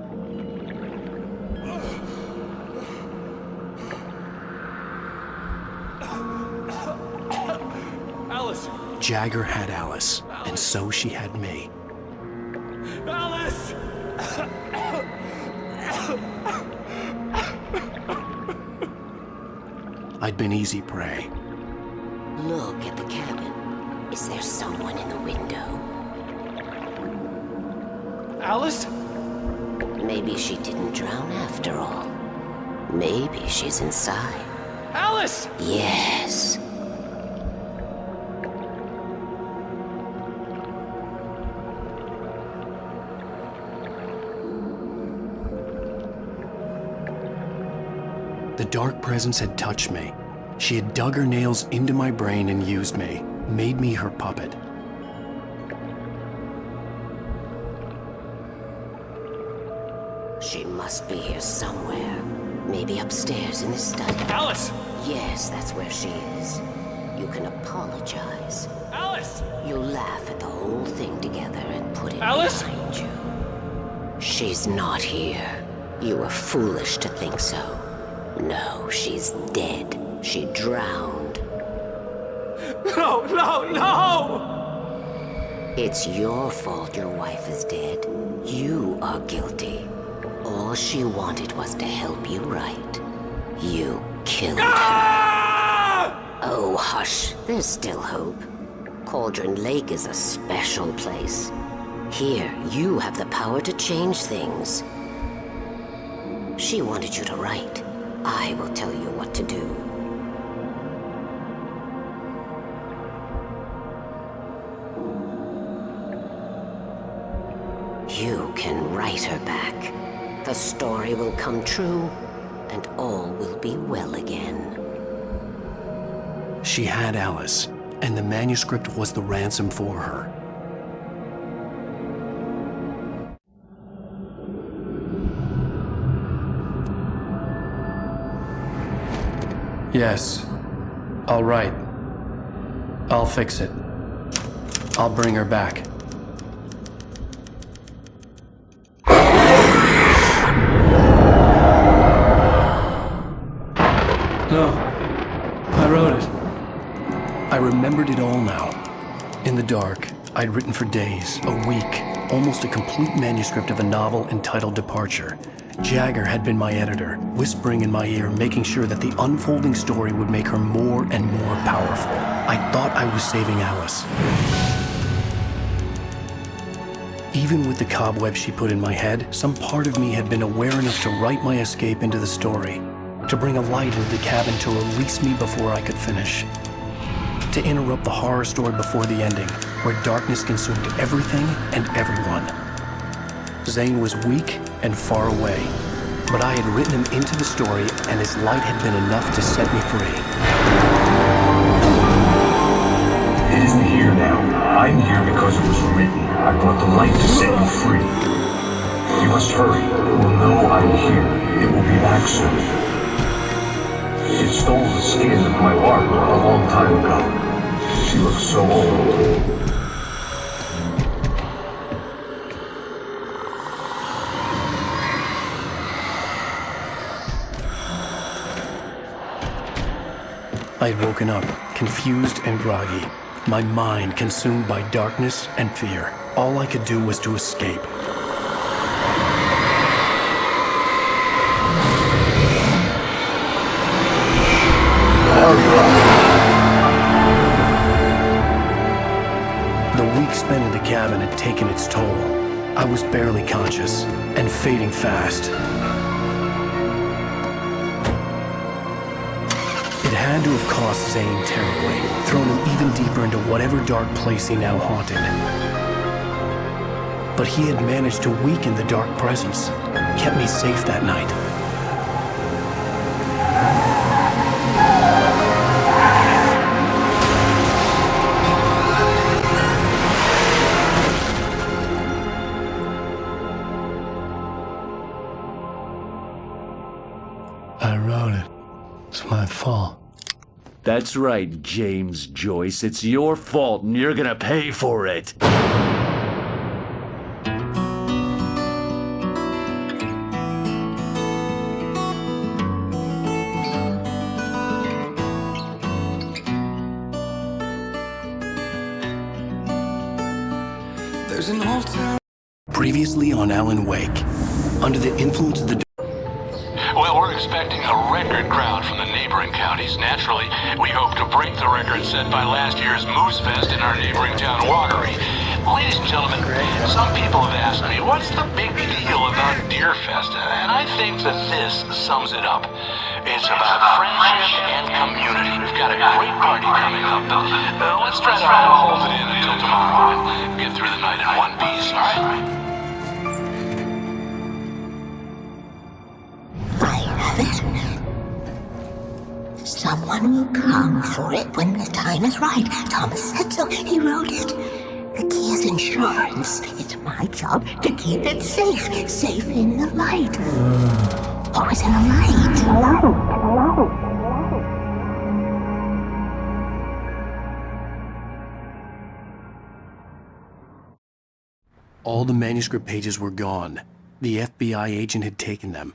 S9: Alice!
S1: Jagger had Alice, and so she had me.
S9: Alice!
S1: I'd been easy prey.
S17: Look at the cabin. Is there someone in the window?
S9: Alice?
S17: Maybe she didn't drown after all. Maybe she's inside.
S9: Alice!
S17: Yes.
S1: The dark presence had touched me. She had dug her nails into my brain and used me, made me her puppet.
S17: She must be here somewhere. Maybe upstairs in the study.
S9: Alice!
S17: Yes, that's where she is. You can apologize.
S9: Alice!
S17: You'll laugh at the whole thing together and put it
S9: Alice?
S17: behind you. She's not here. You were foolish to think so. No, she's dead. She drowned.
S9: No, no, no!
S17: It's your fault your wife is dead. You are guilty. All she wanted was to help you right. You killed her. Oh, hush. There's still hope. Cauldron Lake is a special place. Here, you have the power to change things. She wanted you to write. I will tell you what to do. You can write her back. The story will come true, and all will be well again.
S1: She had Alice, and the manuscript was the ransom for her. Yes. All right. I'll fix it. I'll bring her back. No. I wrote it. I remembered it all now. In the dark, I'd written for days, a week, almost a complete manuscript of a novel entitled Departure. Jagger had been my editor, whispering in my ear, making sure that the unfolding story would make her more and more powerful. I thought I was saving Alice. Even with the cobweb she put in my head, some part of me had been aware enough to write my escape into the story, to bring a light into the cabin to release me before I could finish, to interrupt the horror story before the ending, where darkness consumed everything and everyone. Zane was weak and far away, but I had written him into the story, and his light had been enough to set me free.
S10: It isn't here now. I'm here because it was written. I brought the light to set you free. You must hurry. It will know I'm here. It will be back soon. It stole the skin of my art a long time ago. She looks so old.
S1: I had woken up, confused and groggy, my mind consumed by darkness and fear. All I could do was to escape. The week spent in the cabin had taken its toll. I was barely conscious and fading fast. It had to have cost Zane terribly, thrown him even deeper into whatever dark place he now haunted. But he had managed to weaken the dark presence, kept me safe that night.
S18: I wrote it. It's my fault.
S19: That's right, James Joyce. It's your fault, and you're gonna pay for it.
S1: There's an old town. Previously on Alan Wake, under the influence of the...
S13: Well, we're expecting a record crowd from the neighboring counties. Naturally, we hope to break the record set by last year's Moose Fest in our neighboring town, Walkery. Ladies and gentlemen, some people have asked me, what's the big deal about Deer Fest? And I think that this sums it up. It's about friendship and community. We've got a great party coming up, but let's try to hold it in until tomorrow and get through the night in one piece, all right?
S17: Someone will come for it when the time is right. Thomas said so. He wrote it. The key is insurance. It's my job to keep it safe. Safe in the light. Always in the light.
S1: All the manuscript pages were gone. The FBI agent had taken them.